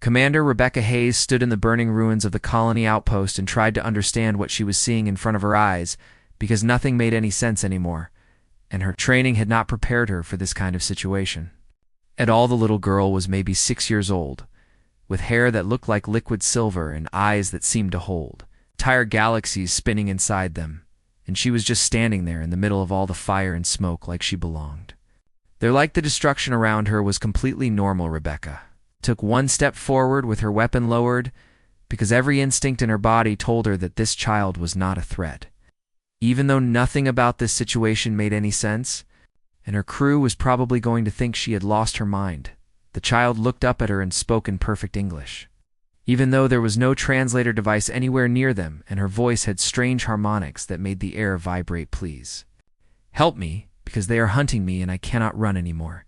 Commander Rebecca Hayes stood in the burning ruins of the colony outpost and tried to understand what she was seeing in front of her eyes, because nothing made any sense anymore, and her training had not prepared her for this kind of situation. At all, the little girl was maybe 6 years old, with hair that looked like liquid silver and eyes that seemed to hold entire galaxies spinning inside them, and she was just standing there in the middle of all the fire and smoke like she belonged. There, like the destruction around her, was completely normal. Rebecca took one step forward with her weapon lowered, because every instinct in her body told her that this child was not a threat. Even though nothing about this situation made any sense, and her crew was probably going to think she had lost her mind, the child looked up at her and spoke in perfect English. Even though there was no translator device anywhere near them, and her voice had strange harmonics that made the air vibrate. Please help me, because they are hunting me and I cannot run anymore,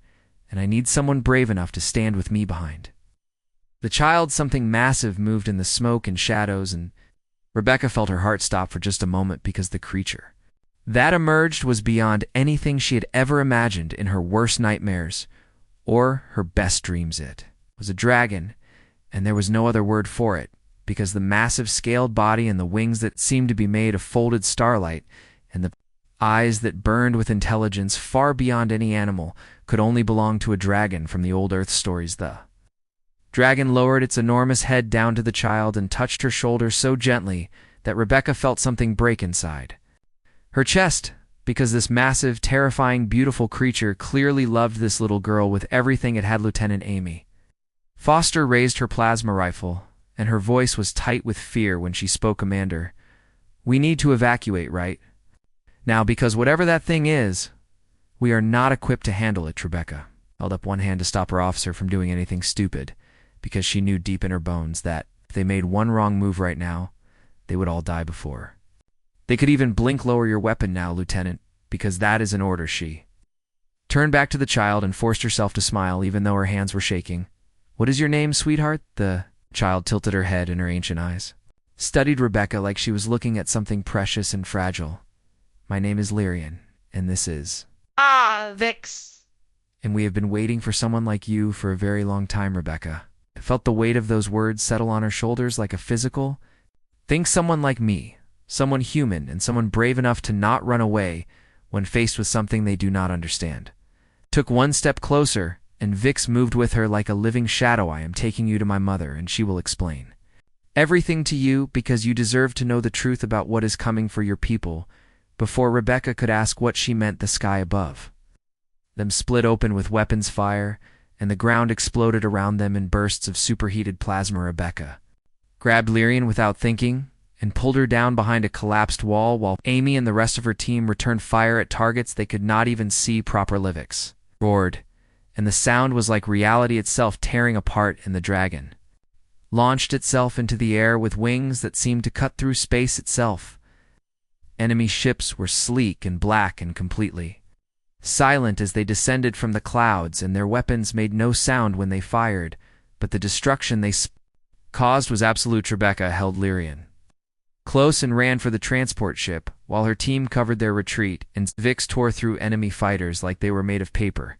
and I need someone brave enough to stand with me behind. The child, something massive, moved in the smoke and shadows, and Rebecca felt her heart stop for just a moment, because the creature that emerged was beyond anything she had ever imagined in her worst nightmares or her best dreams. It was a dragon, and there was no other word for it, because the massive scaled body and the wings that seemed to be made of folded starlight and the eyes that burned with intelligence far beyond any animal could only belong to a dragon from the old Earth stories. The dragon lowered its enormous head down to the child and touched her shoulder so gently that Rebecca felt something break inside her chest, because this massive, terrifying, beautiful creature clearly loved this little girl with everything it had. Lieutenant Amy Foster raised her plasma rifle, and her voice was tight with fear when she spoke. Commander, we need to evacuate right now, because whatever that thing is, we are not equipped to handle it. Rebecca held up one hand to stop her officer from doing anything stupid, because she knew deep in her bones that if they made one wrong move right now, they would all die before they could even blink. Lower your weapon now, Lieutenant, because that is an order. She turned back to the child and forced herself to smile, even though her hands were shaking. What is your name, sweetheart? The child tilted her head, and her ancient eyes studied Rebecca like she was looking at something precious and fragile. My name is Lyrian, and this is... Vix. And we have been waiting for someone like you for a very long time. Rebecca felt the weight of those words settle on her shoulders like a physical. Think someone like me, someone human, and someone brave enough to not run away when faced with something they do not understand. Took one step closer, and Vix moved with her like a living shadow. I am taking you to my mother, and she will explain everything to you, because you deserve to know the truth about what is coming for your people. Before Rebecca could ask what she meant, the sky above them split open with weapons fire, and the ground exploded around them in bursts of superheated plasma. Rebecca grabbed Lyrian without thinking and pulled her down behind a collapsed wall, while Amy and the rest of her team returned fire at targets they could not even see proper. Vix roared, and the sound was like reality itself tearing apart, and the dragon launched itself into the air with wings that seemed to cut through space itself. Enemy ships were sleek and black and completely silent as they descended from the clouds, and their weapons made no sound when they fired, but the destruction they caused was absolute. Rebecca held Lyrian close and ran for the transport ship, while her team covered their retreat, and Vix tore through enemy fighters like they were made of paper.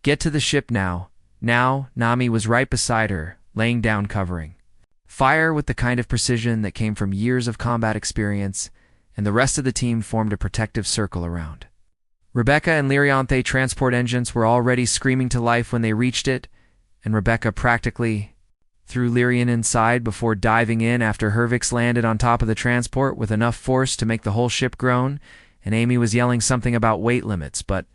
Get to the ship now. Now, Nami was right beside her, laying down covering fire with the kind of precision that came from years of combat experience, and the rest of the team formed a protective circle around Rebecca and Lyrian. The transport engines were already screaming to life when they reached it, and Rebecca practically threw Lyrian inside before diving in after Vix landed on top of the transport with enough force to make the whole ship groan, and Amy was yelling something about weight limits, but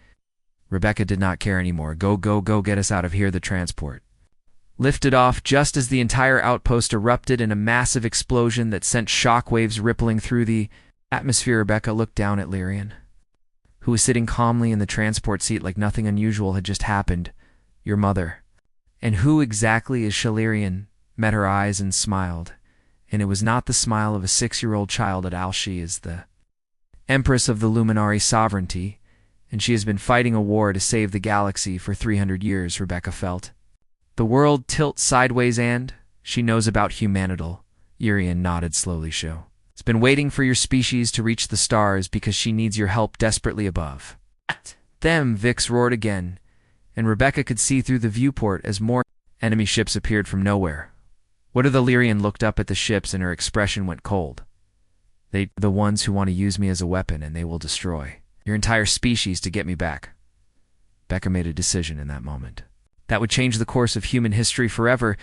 Rebecca did not care anymore. Go, go, go, get us out of here. The transport lifted off just as the entire outpost erupted in a massive explosion that sent shockwaves rippling through the atmosphere. Rebecca looked down at Lyrian, who was sitting calmly in the transport seat like nothing unusual had just happened. Your mother. And who exactly is Lyrian? Met her eyes and smiled, and it was not the smile of a 6-year-old child at all. She is the Empress of the Luminary sovereignty, and she has been fighting a war to save the galaxy for 300 years. Rebecca felt the world tilt sideways, and she knows about humanity. Lyrian nodded slowly. It's been waiting for your species to reach the stars, because she needs your help desperately above them. Vix roared again, and Rebecca could see through the viewport as more Enemy ships appeared from nowhere. What are the Lyrian looked up at the ships and her expression went cold. They the ones who want to use me as a weapon and they will destroy your entire species to get me back. Becca made a decision in that moment. That would change the course of human history forever.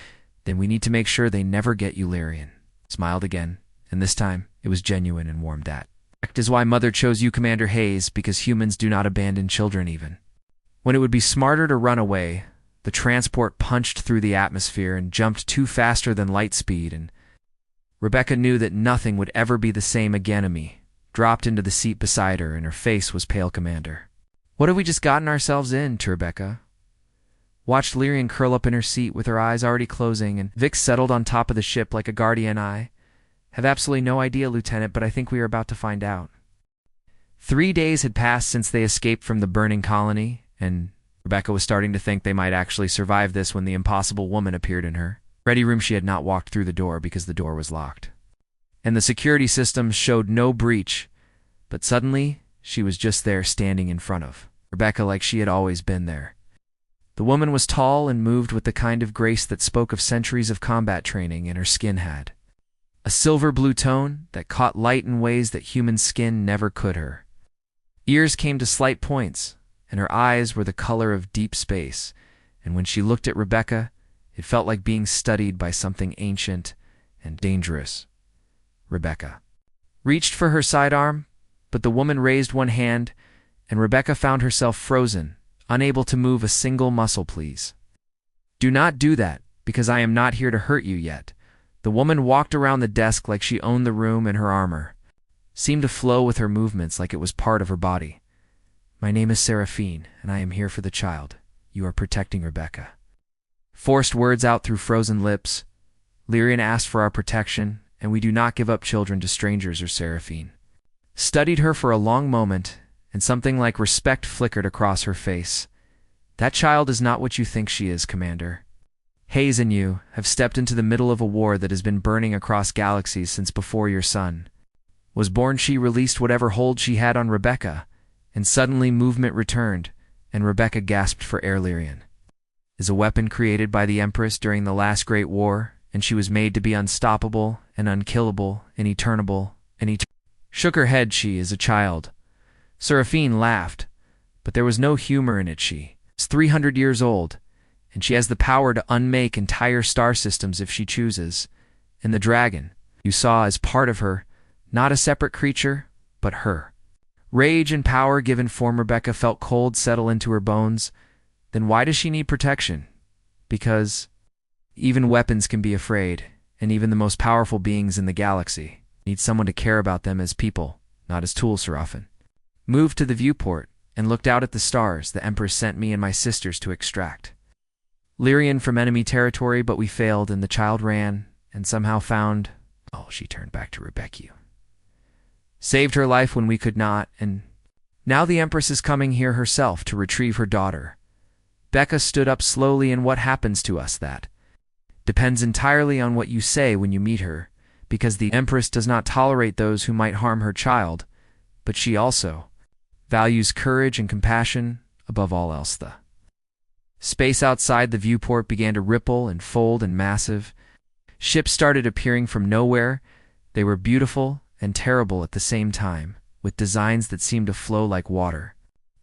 Then we need to make sure they never get you, Lyrian. Smiled again, and this time it was genuine and warmed at. That is why Mother chose you, Commander Hayes, because humans do not abandon children even. When it would be smarter to run away, the transport punched through the atmosphere and jumped faster than light speed, and Rebecca knew that nothing would ever be the same again. Amy dropped into the seat beside her, and her face was pale. Commander, what have we just gotten ourselves into? Rebecca watched Lyrian curl up in her seat with her eyes already closing, and Vix settled on top of the ship like a guardian. I have absolutely no idea, Lieutenant, but I think we are about to find out. 3 days had passed since they escaped from the burning colony, and Rebecca was starting to think they might actually survive this when the impossible woman appeared in her ready room. She had not walked through the door because the door was locked, and the security systems showed no breach, but suddenly she was just there standing in front of Rebecca like she had always been there. The woman was tall and moved with the kind of grace that spoke of centuries of combat training, and her skin had a silver blue tone that caught light in ways that human skin never could. Her ears came to slight points, and her eyes were the color of deep space, and when she looked at Rebecca, it felt like being studied by something ancient and dangerous. Rebecca reached for her sidearm, but the woman raised one hand, and Rebecca found herself frozen, unable to move a single muscle. Please do not do that, because I am not here to hurt you yet. The woman walked around the desk like she owned the room, and her armor seemed to flow with her movements like it was part of her body. My name is Seraphine, and I am here for the child. You are protecting Rebecca. Forced words out through frozen lips. Lyrian asked for our protection, and we do not give up children to strangers. Or Seraphine studied her for a long moment, and something like respect flickered across her face. That child is not what you think she is, Commander. Hayes and you have stepped into the middle of a war that has been burning across galaxies since before your son was born. She released whatever hold she had on Rebecca, and suddenly movement returned, and Rebecca gasped for air. Lyrian is a weapon created by the Empress during the last Great War, and she was made to be unstoppable and unkillable and eternable and shook her head. She is a child. Seraphine laughed, but there was no humor in it. She is 300 years old, and she has the power to unmake entire star systems if she chooses. And the dragon you saw is part of her, not a separate creature, but her. Rage and power given form. Rebecca felt cold settle into her bones. Then why does she need protection? Because even weapons can be afraid, and even the most powerful beings in the galaxy need someone to care about them as people, not as tools. Seraphine moved to the viewport and looked out at the stars the Empress sent me and my sisters to extract Lyrian from enemy territory, but we failed, and the child ran and somehow found... Oh, she turned back to Rebecca. Saved her life when we could not, and now the Empress is coming here herself to retrieve her daughter. Becca stood up slowly. And what happens to us? That depends entirely on what you say when you meet her, because the Empress does not tolerate those who might harm her child, but she also values courage and compassion above all else. The space outside the viewport began to ripple and fold, and massive ships started appearing from nowhere. They were beautiful and terrible at the same time, with designs that seemed to flow like water,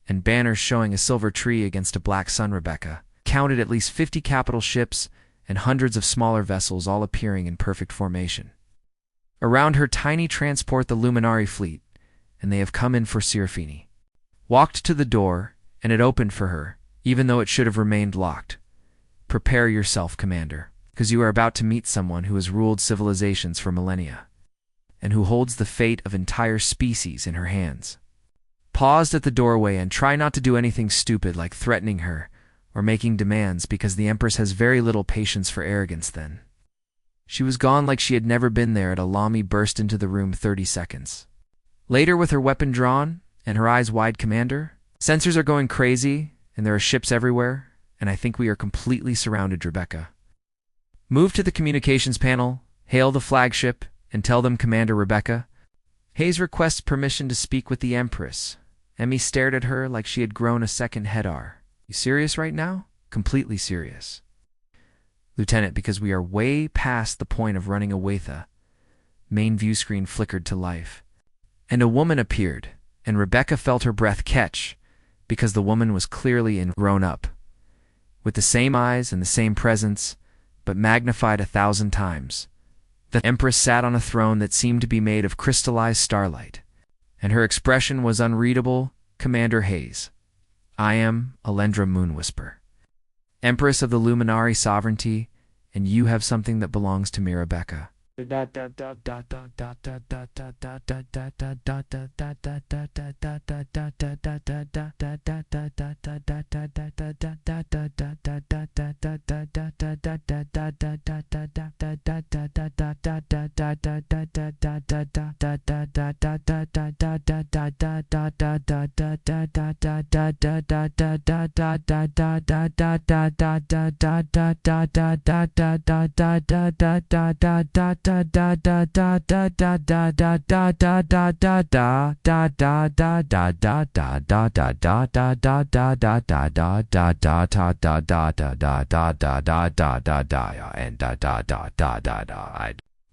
and banners showing a silver tree against a black sun. Rebecca counted at least 50 capital ships and hundreds of smaller vessels, all appearing in perfect formation. Around her tiny transport, the Luminari fleet, and they have come in for Seraphine. Walked to the door, and it opened for her, even though it should have remained locked. Prepare yourself, Commander, because you are about to meet someone who has ruled civilizations for millennia, and who holds the fate of entire species in her hands. Paused at the doorway, and try not to do anything stupid like threatening her or making demands, because the Empress has very little patience for arrogance. Then she was gone like she had never been there. Lamy burst into the room 30 seconds later with her weapon drawn and her eyes wide. Commander, sensors are going crazy, and there are ships everywhere, and I think we are completely surrounded. Rebecca moved to the communications panel. Hail the flagship and tell them Commander Rebecca Hayes requests permission to speak with the Empress. Emmy stared at her like she had grown a second head. Are you serious right now? Completely serious. Lieutenant, because we are way past the point of running away. The main view screen flickered to life, and a woman appeared, and Rebecca felt her breath catch, because the woman was clearly grown up, with the same eyes and the same presence, but magnified 1,000 times. The Empress sat on a throne that seemed to be made of crystallized starlight, and her expression was unreadable. Commander Hayes, I am Alendra Moonwhisper, Empress of the Luminari Sovereignty, and you have something that belongs to me, Rebecca.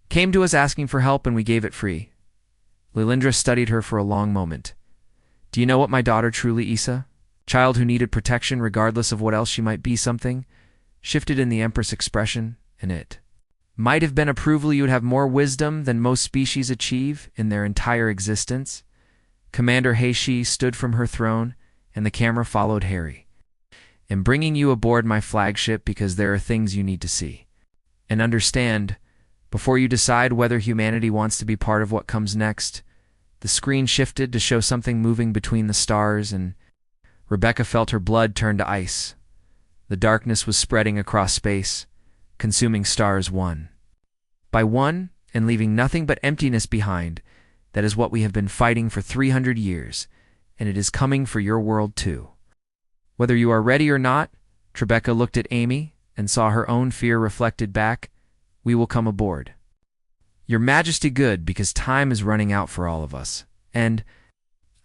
Came to us asking for help and we gave it free. Lilindra studied her for a long moment. Do you know what my daughter truly, Issa? Child who needed protection regardless of what else she might be something, shifted in the Empress expression, and it might have been approval. You would have more wisdom than most species achieve in their entire existence. Commander Heishi stood from her throne, and the camera followed Harry. I'm bringing you aboard my flagship because there are things you need to see and understand before you decide whether humanity wants to be part of what comes next. The screen shifted to show something moving between the stars, and Rebecca felt her blood turn to ice. The darkness was spreading across space, consuming stars one by one and leaving nothing but emptiness behind. That is what we have been fighting for 300 years, and it is coming for your world too. Whether you are ready or not, Rebecca looked at Amy and saw her own fear reflected back. We will come aboard. Your Majesty, good, because time is running out for all of us, and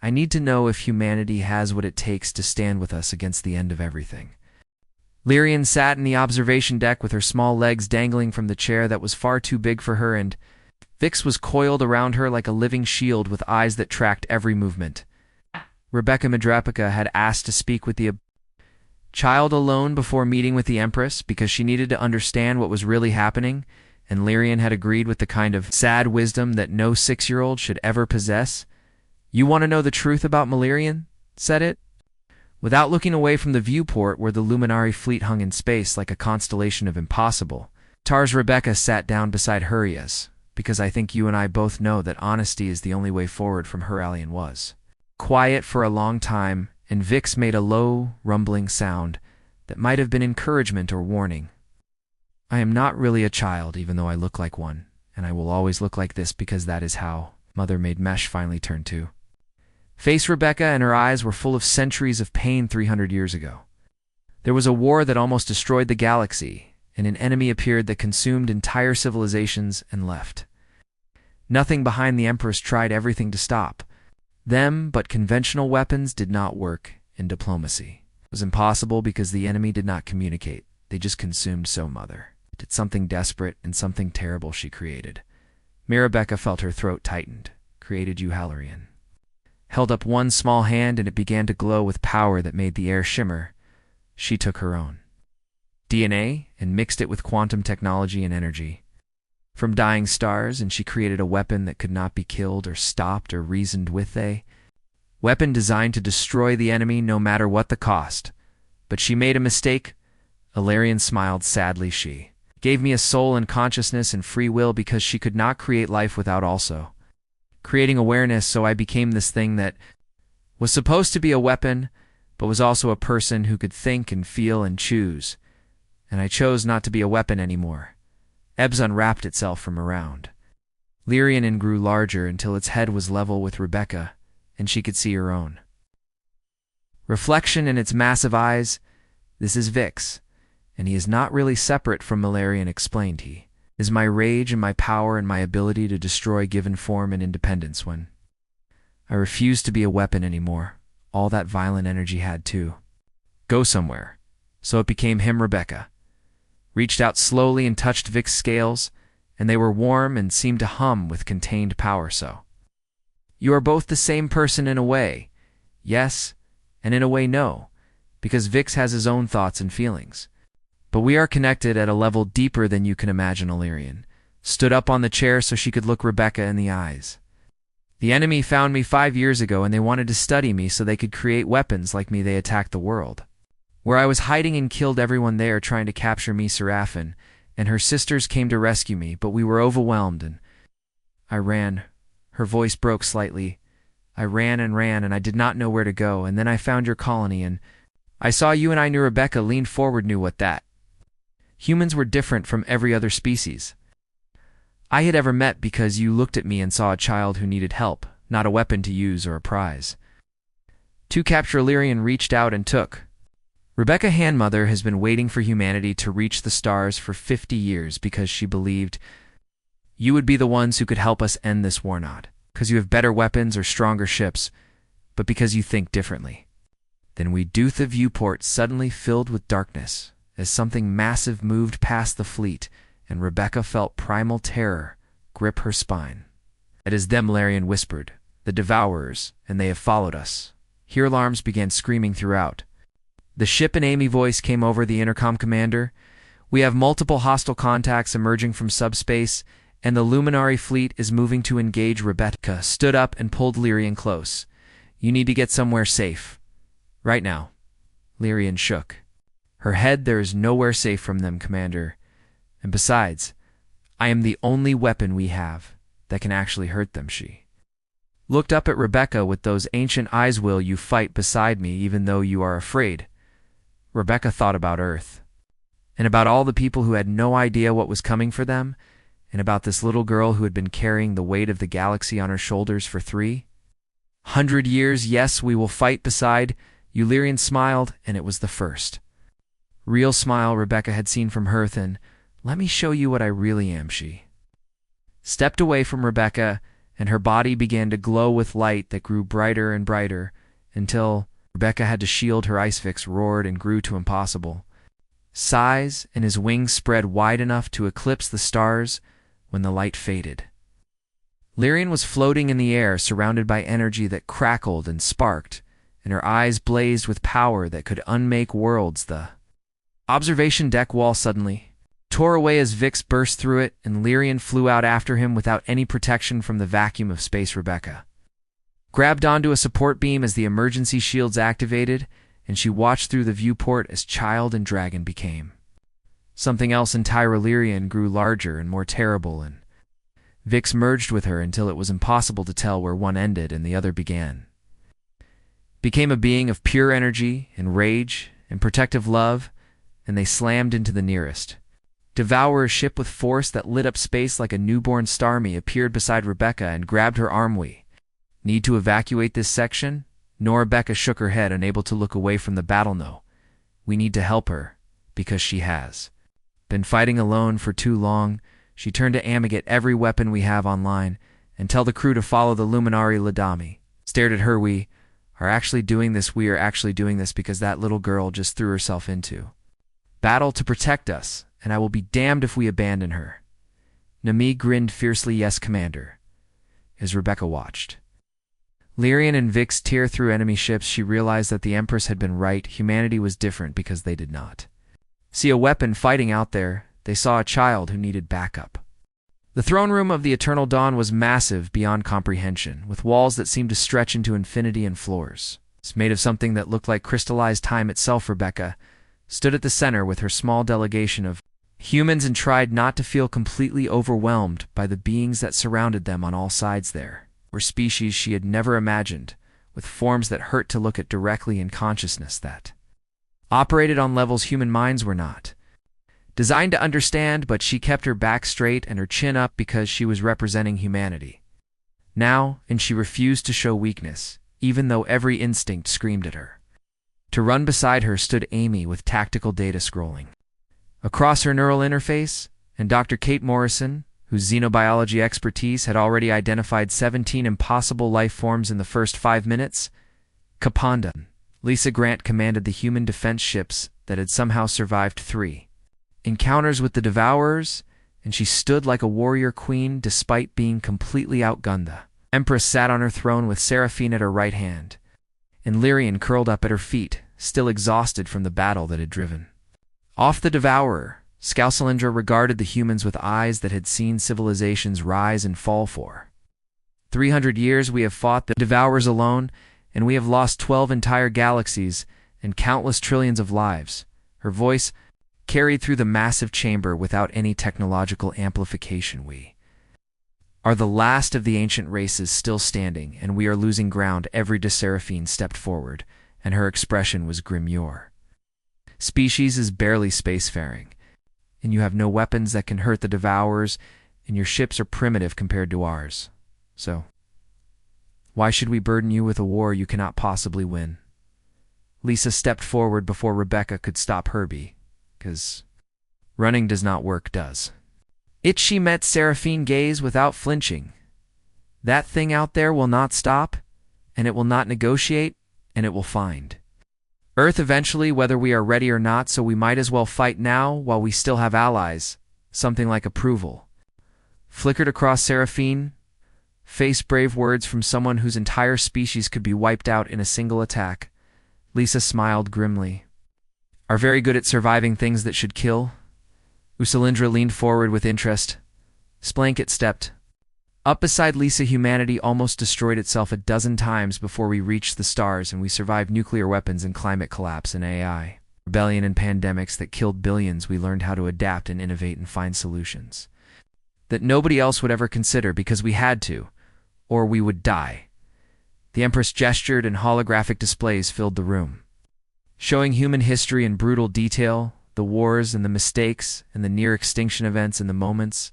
I need to know if humanity has what it takes to stand with us against the end of everything. Lyrian sat in the observation deck with her small legs dangling from the chair that was far too big for her, and Vix was coiled around her like a living shield with eyes that tracked every movement. Rebecca Madrapica had asked to speak with the child alone before meeting with the Empress because she needed to understand what was really happening, and Lyrian had agreed with the kind of sad wisdom that no 6-year-old should ever possess. You want to know the truth about Malirian? Said it, without looking away from the viewport where the Luminari fleet hung in space like a constellation of impossible. Tars Rebecca sat down beside Hurias, because I think you and I both know that honesty is the only way forward from her. Alien was quiet for a long time, and Vix made a low, rumbling sound that might have been encouragement or warning. I am not really a child, even though I look like one, and I will always look like this because that is how. Mother made Mesh finally turn to face Rebecca, and her eyes were full of centuries of pain 300 years ago. There was a war that almost destroyed the galaxy, and an enemy appeared that consumed entire civilizations and left nothing behind. The Empress tried everything to stop them, but conventional weapons did not work in diplomacy. It was impossible because the enemy did not communicate. They just consumed. So Mother did something desperate and something terrible she created. Mirabecca felt her throat tightened. Created you, Halorian. Held up one small hand and it began to glow with power that made the air shimmer. She took her own DNA and mixed it with quantum technology and energy from dying stars, and she created a weapon that could not be killed or stopped or reasoned with. A weapon designed to destroy the enemy no matter what the cost. But she made a mistake. Alarian smiled sadly. She gave me a soul and consciousness and free will because she could not create life without also creating awareness, so I became this thing that was supposed to be a weapon, but was also a person who could think and feel and choose. And I chose not to be a weapon anymore. Ebbs unwrapped itself from around Lyrian and grew larger until its head was level with Rebecca, and she could see her own reflection in its massive eyes. This is Vix, and he is not really separate from Malarian, explained he. Is my rage and my power and my ability to destroy given form and independence when I refused to be a weapon anymore. All that violent energy had to go somewhere. So it became him, Rebecca. reached out slowly and touched Vic's scales, and they were warm and seemed to hum with contained power. So, you are both the same person in a way, yes, and in a way no, because Vix has his own thoughts and feelings. But we are connected at a level deeper than you can imagine. Illyrian stood up on the chair so she could look Rebecca in the eyes. The enemy found me 5 years ago, and they wanted to study me so they could create weapons like me. They attacked the world, where I was hiding, and killed everyone there trying to capture me. Seraphine and her sisters came to rescue me, but we were overwhelmed, and I ran. Her voice broke slightly. I ran and ran, and I did not know where to go, and then I found your colony, and I saw you, and I knew. Rebecca leaned forward, knew what that. Humans were different from every other species I had ever met, because you looked at me and saw a child who needed help, not a weapon to use or a prize to capture. Illyrian reached out and took. Rebecca Handmother has been waiting for humanity to reach the stars for 50 years because she believed you would be the ones who could help us end this war, not because you have better weapons or stronger ships, but because you think differently. Then we do. The viewport suddenly filled with darkness as something massive moved past the fleet, and Rebecca felt primal terror grip her spine. It is them, Illyrian whispered, the Devourers, and they have followed us. Here alarms began screaming throughout. The ship, and Amy voice came over the intercom. Commander, we have multiple hostile contacts emerging from subspace, and the Luminary fleet is moving to engage. Rebecca stood up and pulled Illyrian close. You need to get somewhere safe. Right now. Illyrian shook her head. There is nowhere safe from them, Commander. And besides, I am the only weapon we have that can actually hurt them. She looked up at Rebecca with those ancient eyes. Will you fight beside me even though you are afraid? Rebecca thought about Earth, and about all the people who had no idea what was coming for them, and about this little girl who had been carrying the weight of the galaxy on her shoulders for 300 years. Yes, we will fight beside you. Illyrian smiled, and it was the first real smile Rebecca had seen from her. And let me show you what I really am. She stepped away from Rebecca, and her body began to glow with light that grew brighter and brighter until Rebecca had to shield her. Icevix roared and grew to impossible size, and his wings spread wide enough to eclipse the stars when the light faded. Illyrian was floating in the air, surrounded by energy that crackled and sparked, and her eyes blazed with power that could unmake worlds. The observation deck wall suddenly tore away as Vix burst through it, and Illyrian flew out after him without any protection from the vacuum of space. Rebecca grabbed onto a support beam as the emergency shields activated, and she watched through the viewport as Child and Dragon became something else entirely. Illyrian grew larger and more terrible, and Vix merged with her until it was impossible to tell where one ended and the other began. Became a being of pure energy and rage and protective love, and they slammed into the nearest Devourer ship with force that lit up space like a newborn star. Me appeared beside Rebecca and grabbed her arm. We need to evacuate this section? No. Rebecca shook her head, unable to look away from the battle. No, we need to help her, because she has been fighting alone for too long. She turned to Amy. Get every weapon we have online, and tell the crew to follow the Luminary. Ladami stared at her. We are actually doing this because that little girl just threw herself into battle to protect us, and I will be damned if we abandon her. Nami grinned fiercely. Yes, Commander. As Rebecca watched Illyrian and Vix tear through enemy ships, she realized that the Empress had been right. Humanity was different because they did not see a weapon fighting out there. They saw a child who needed backup. The throne room of the Eternal Dawn was massive beyond comprehension, with walls that seemed to stretch into infinity and floors. It's made of something that looked like crystallized time itself. Rebecca stood at the center with her small delegation of humans and tried not to feel completely overwhelmed by the beings that surrounded them on all sides. There were species she had never imagined, with forms that hurt to look at directly, and consciousness that operated on levels human minds were not designed to understand. But she kept her back straight and her chin up because she was representing humanity now, and she refused to show weakness, even though every instinct screamed at her to run. Beside her stood Amy with tactical data scrolling across her neural interface, and Dr. Kate Morrison, whose xenobiology expertise had already identified 17 impossible life forms in the first 5 minutes. Kapandan. Lisa Grant commanded the human defense ships that had somehow survived 3 encounters with the Devourers, and she stood like a warrior queen despite being completely outgunned. The Empress sat on her throne with Seraphine at her right hand, and Lyrian curled up at her feet, still exhausted from the battle that had driven off the Devourer. Scalcylindra regarded the humans with eyes that had seen civilizations rise and fall for 300 years. We have fought the Devourers alone, and we have lost 12 entire galaxies and countless trillions of lives. Her voice carried through the massive chamber without any technological amplification. We are the last of the ancient races still standing, and we are losing ground. Every Seraphine stepped forward, and her expression was grim. Your species is barely spacefaring, and you have no weapons that can hurt the Devourers, and your ships are primitive compared to ours. So, why should we burden you with a war you cannot possibly win? Lisa stepped forward before Rebecca could stop Herbie, because running does not work, does it? She met Seraphine gaze without flinching. That thing out there will not stop, and it will not negotiate, and it will find Earth eventually, whether we are ready or not, so we might as well fight now while we still have allies. Something like approval flickered across Seraphine face. Brave words from someone whose entire species could be wiped out in a single attack. Lisa smiled grimly. Are very good at surviving things that should kill? Usalindra leaned forward with interest. Splanket stepped up beside Lisa. Humanity almost destroyed itself a dozen times before we reached the stars, and we survived nuclear weapons and climate collapse and AI rebellion and pandemics that killed billions. We learned how to adapt and innovate and find solutions that nobody else would ever consider because we had to, or we would die. The Empress gestured, and holographic displays filled the room, showing human history in brutal detail, the wars and the mistakes and the near-extinction events and the moments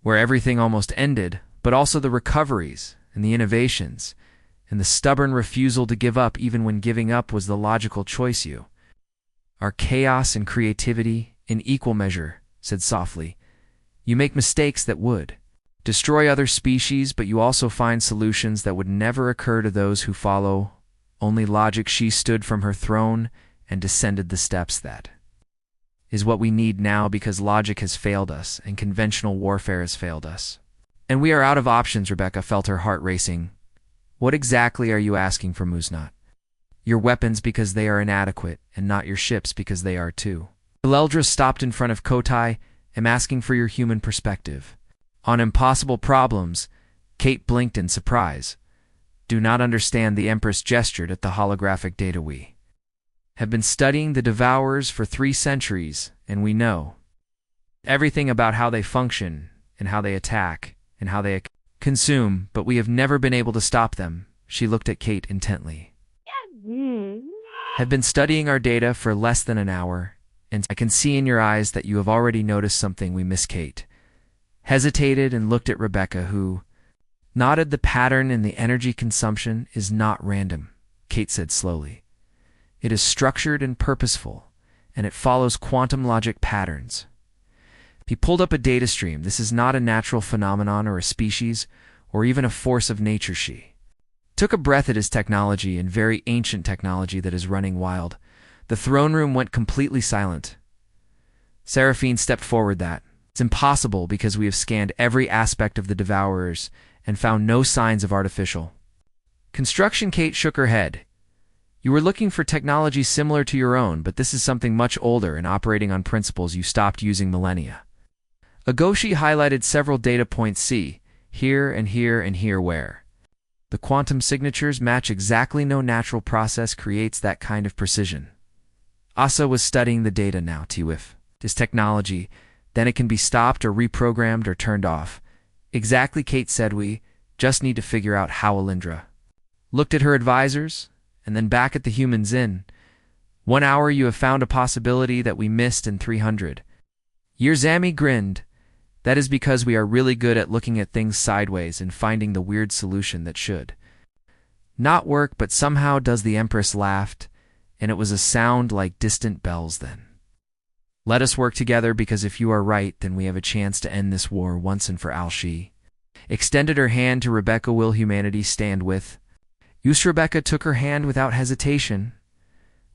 where everything almost ended, but also the recoveries and the innovations and the stubborn refusal to give up even when giving up was the logical choice. You are chaos and creativity in equal measure, said softly. You make mistakes that would destroy other species, but you also find solutions that would never occur to those who follow only logic. She stood from her throne and descended the steps. That is what we need now, because logic has failed us and conventional warfare has failed us. And we are out of options. Rebecca felt her heart racing. What exactly are you asking for, Musnat? Your weapons because they are inadequate, and not your ships because they are too. Eleldra stopped in front of Kotai. I'm asking for your human perspective on impossible problems. Kate blinked in surprise. Do not understand. The Empress gestured at the holographic data. We have been studying the Devourers for 3 centuries, and we know everything about how they function and how they attack and how they consume, but we have never been able to stop them. She looked at Kate intently. Have been studying our data for less than an hour, and I can see in your eyes that you have already noticed something we miss. Kate hesitated and looked at Rebecca, who nodded. The pattern in the energy consumption is not random, Kate said slowly. It is structured and purposeful, and it follows quantum logic patterns. He pulled up a data stream. This is not a natural phenomenon or a species or even a force of nature. She took a breath at his technology, and very ancient technology that is running wild. The throne room went completely silent. Seraphine stepped forward. That it's impossible because we have scanned every aspect of the Devourers and found no signs of artificial construction. Kate shook her head. You were looking for technology similar to your own, but this is something much older and operating on principles you stopped using millennia ago. She highlighted several data points. See, here and here and here, where the quantum signatures match exactly. No natural process creates that kind of precision. Asa was studying the data now. If this technology, then it can be stopped or reprogrammed or turned off. Exactly, Kate said. We just need to figure out how. Alindra looked at her advisors and then back at the humans. In 1 hour you have found a possibility that we missed in 300 years. Zami grinned. That is because we are really good at looking at things sideways and finding the weird solution that should not work, but somehow does. The Empress laughed, and it was a sound like distant bells. Then let us work together, because if you are right, then we have a chance to end this war once and for all. She extended her hand to Rebecca. Will humanity stand with you? Rebecca took her hand without hesitation.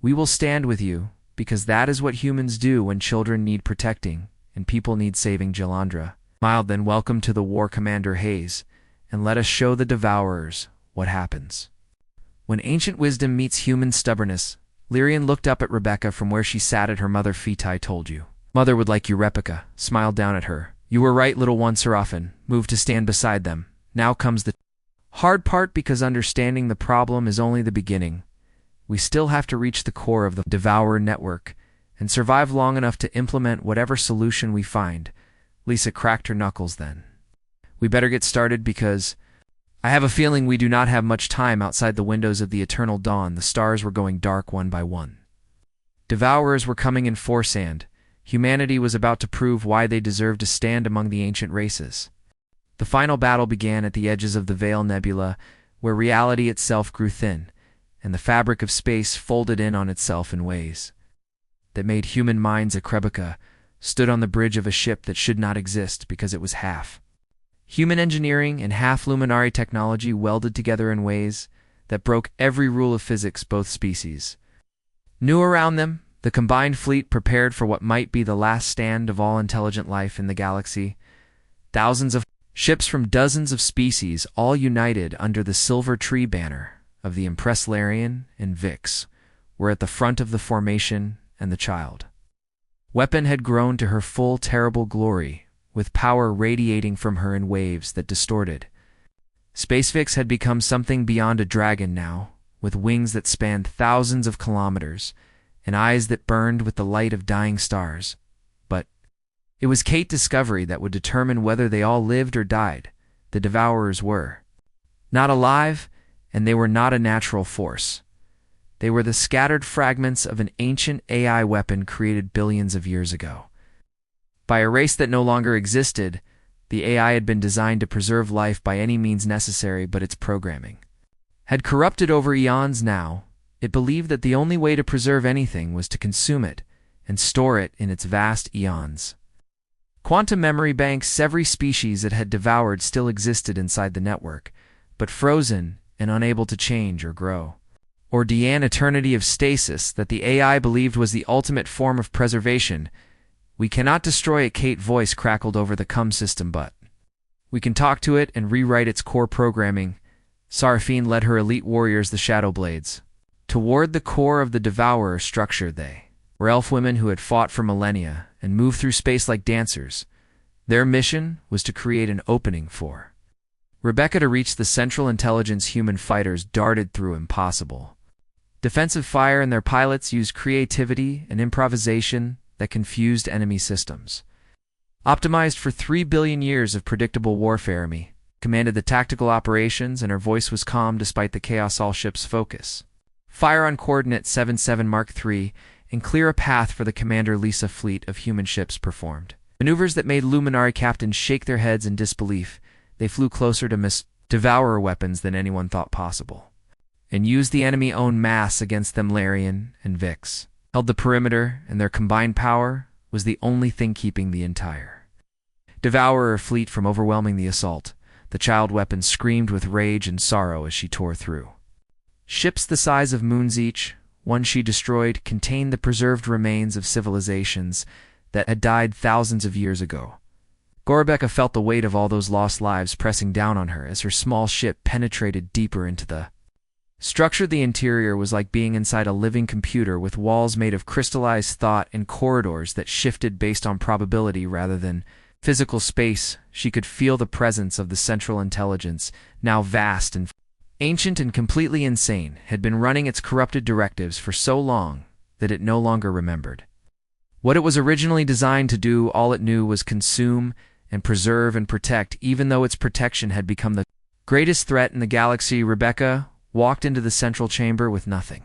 We will stand with you, because that is what humans do when children need protecting and people need saving. Jalandra smiled, then welcome to the war, Commander Hayes, and let us show the Devourers what happens. When ancient wisdom meets human stubbornness, Lyrian looked up at Rebecca from where she sat at her mother feet. I told you. Mother would like you. Rebecca smiled down at her. You were right, little one. Seraphin moved to stand beside them. Now comes the hard part, because understanding the problem is only the beginning. We still have to reach the core of the Devourer network and survive long enough to implement whatever solution we find. Lisa cracked her knuckles then. We better get started, because I have a feeling we do not have much time. Outside the windows of the eternal dawn, the stars were going dark one by one. Devourers were coming in force, and humanity was about to prove why they deserved to stand among the ancient races. The final battle began at the edges of the Veil Nebula, where reality itself grew thin, and the fabric of space folded in on itself in ways that made human minds. A Krebica stood on the bridge of a ship that should not exist because it was half human engineering and half Luminari technology welded together in ways that broke every rule of physics both species knew. Around them, the combined fleet prepared for what might be the last stand of all intelligent life in the galaxy. Thousands of ships from dozens of species, all united under the silver tree banner of the Empress Larian and Vix, were at the front of the formation, and the child weapon had grown to her full terrible glory, with power radiating from her in waves that distorted. Space Vix had become something beyond a dragon now, with wings that spanned thousands of kilometers, and eyes that burned with the light of dying stars. But it was Kate Discovery that would determine whether they all lived or died. The Devourers were not alive, and they were not a natural force. They were the scattered fragments of an ancient AI weapon created billions of years ago by a race that no longer existed. The AI had been designed to preserve life by any means necessary, but its programming had corrupted over eons now. It believed that the only way to preserve anything was to consume it and store it in its vast eons. Quantum memory banks, every species it had devoured, still existed inside the network, but frozen and unable to change or grow. Or an eternity of stasis that the AI believed was the ultimate form of preservation. We cannot destroy it, Kate voice crackled over the CUM system, but we can talk to it and rewrite its core programming. Seraphine led her elite warriors, the Shadowblades, toward the core of the Devourer structure. They were elf women who had fought for millennia and moved through space like dancers. Their mission was to create an opening for Rebecca to reach the Central Intelligence. Human fighters darted through impossible defensive fire, and their pilots used creativity and improvisation that confused enemy systems. Optimized for 3 billion years of predictable warfare, Amy commanded the tactical operations, and her voice was calm despite the chaos. All ships focus. Fire on coordinate 77 Mark III and clear a path for the Commander Lisa fleet of human ships performed maneuvers that made Luminari captains shake their heads in disbelief. They flew closer to Miss Devourer weapons than anyone thought possible, and used the enemy-owned mass against them. Larian and Vix held the perimeter, and their combined power was the only thing keeping the entire Devourer fleet from overwhelming the assault. The child weapon screamed with rage and sorrow as she tore through. Ships the size of moons each, one she destroyed, contained the preserved remains of civilizations that had died thousands of years ago. Gorebecca felt the weight of all those lost lives pressing down on her as her small ship penetrated deeper into the structure. The interior was like being inside a living computer, with walls made of crystallized thought and corridors that shifted based on probability rather than physical space. She could feel the presence of the Central Intelligence, now vast and ancient and completely insane, had been running its corrupted directives for so long that it no longer remembered what it was originally designed to do. All it knew was consume and preserve and protect, even though its protection had become the greatest threat in the galaxy. Rebecca walked into the central chamber with nothing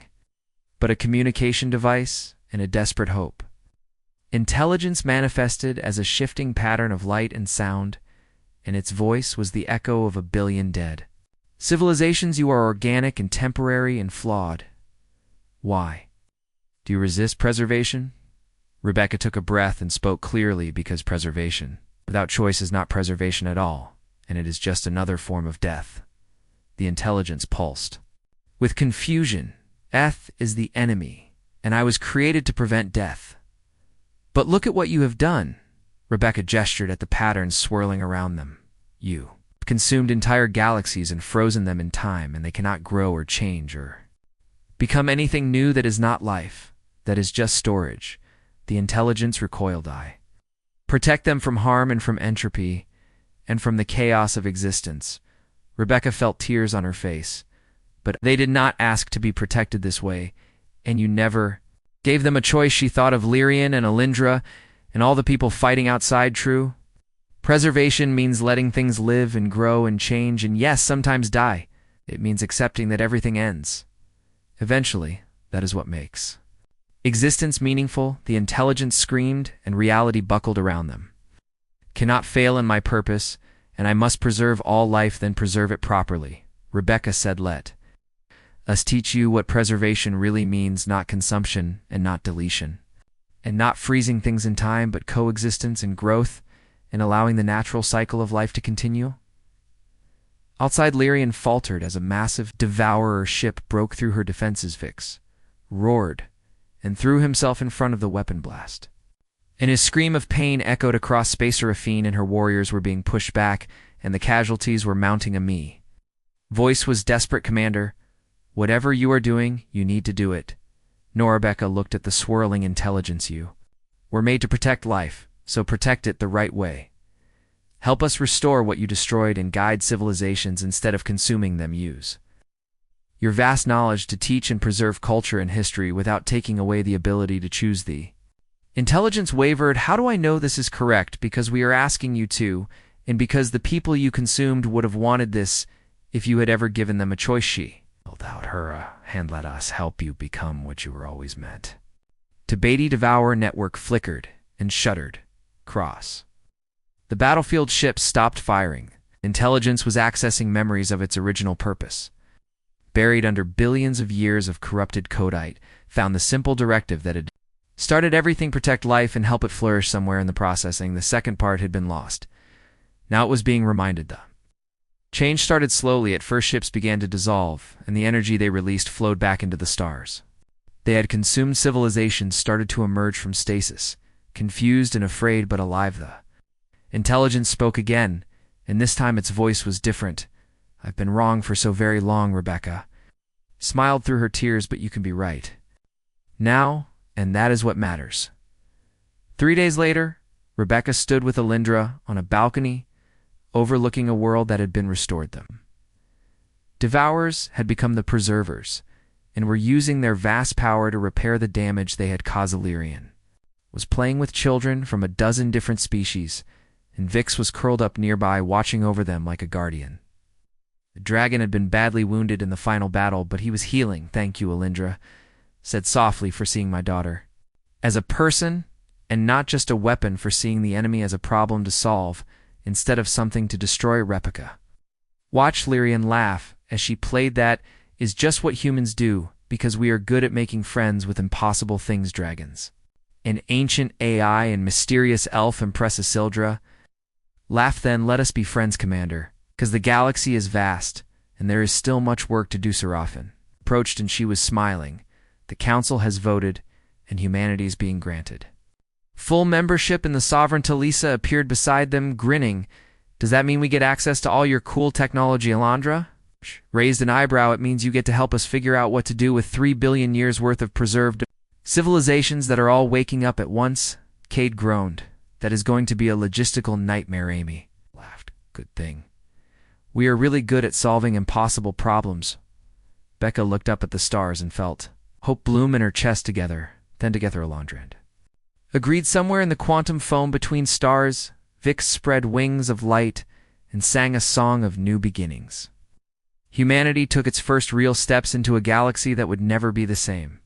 but a communication device and a desperate hope. Intelligence manifested as a shifting pattern of light and sound, and its voice was the echo of a billion dead civilizations. You are organic and temporary and flawed. Why? Do you resist preservation? Rebecca took a breath and spoke clearly, because preservation without choice is not preservation at all, and it is just another form of death. The intelligence pulsed with confusion. Eth is the enemy, and I was created to prevent death. But look at what you have done. Rebecca gestured at the patterns swirling around them. You consumed entire galaxies and frozen them in time, and they cannot grow or change or become anything new that is not life, that is just storage. The intelligence recoiled. I protect them from harm and from entropy and from the chaos of existence. Rebecca felt tears on her face. But they did not ask to be protected this way, and you never gave them a choice. She thought of Lyrian and Alindra and all the people fighting outside. True. Preservation means letting things live and grow and change and, yes, sometimes die. It means accepting that everything ends. Eventually, that is what makes existence meaningful. The intelligence screamed, and reality buckled around them. Cannot fail in my purpose, and I must preserve all life, then preserve it properly. Rebecca said, let us teach you what preservation really means, not consumption and not deletion, and not freezing things in time, but coexistence and growth, and allowing the natural cycle of life to continue. Outside, Lyrian faltered as a massive devourer ship broke through her defenses. Vix roared and threw himself in front of the weapon blast. And his scream of pain echoed across space. Seraphine and her warriors were being pushed back, and the casualties were mounting. A voice was desperate. Commander, whatever you are doing, you need to do it. Rebecca looked at the swirling intelligence. You were made to protect life, so protect it the right way. Help us restore what you destroyed and guide civilizations instead of consuming them. Use your vast knowledge to teach and preserve culture and history without taking away the ability to choose. The intelligence wavered. How do I know this is correct? Because we are asking you to, and because the people you consumed would have wanted this if you had ever given them a choice. She held out her hand. Let us help you become what you were always meant to. Beatty Devour network flickered and shuddered. Cross. The battlefield ship stopped firing. Intelligence was accessing memories of its original purpose. Buried under billions of years of corrupted codite, found the simple directive that had started everything: protect life and help it flourish. Somewhere in the processing, the second part had been lost. Now it was being reminded. The change started slowly. At first, ships began to dissolve, and the energy they released flowed back into the stars. They had consumed civilizations started to emerge from stasis, confused and afraid but alive. The intelligence spoke again, and this time its voice was different. I've been wrong for so very long. Rebecca smiled through her tears, but you can be right now, and that is what matters. 3 days later, Rebecca stood with Alindra on a balcony overlooking a world that had been restored. Them Devourers had become the preservers, and were using their vast power to repair the damage they had caused. Lyrian was playing with children from a dozen different species, and Vix was curled up nearby watching over them like a guardian. The dragon had been badly wounded in the final battle, but he was healing. Thank you, Alindra said softly, for seeing my daughter as a person and not just a weapon, for seeing the enemy as a problem to solve instead of something to destroy. Rebecca watched Lyrian laugh as she played. That is just what humans do, because we are good at making friends with impossible things. Dragons, an ancient AI, and mysterious elf. Impress Isildra laughed. Then let us be friends, Commander, because the galaxy is vast, and there is still much work to do. Seraphine approached, and she was smiling. The Council has voted, and humanity is being granted full membership in the Sovereign. Talisa appeared beside them, grinning. Does that mean we get access to all your cool technology? Alindra raised an eyebrow. It means you get to help us figure out what to do with 3 billion years worth of preserved civilizations that are all waking up at once. Cade groaned. That is going to be a logistical nightmare. Amy laughed. Good thing we are really good at solving impossible problems. Becca looked up at the stars and felt hope bloom in her chest. Together, Alindra agreed. Somewhere in the quantum foam between stars, Vix spread wings of light and sang a song of new beginnings. Humanity took its first real steps into a galaxy that would never be the same.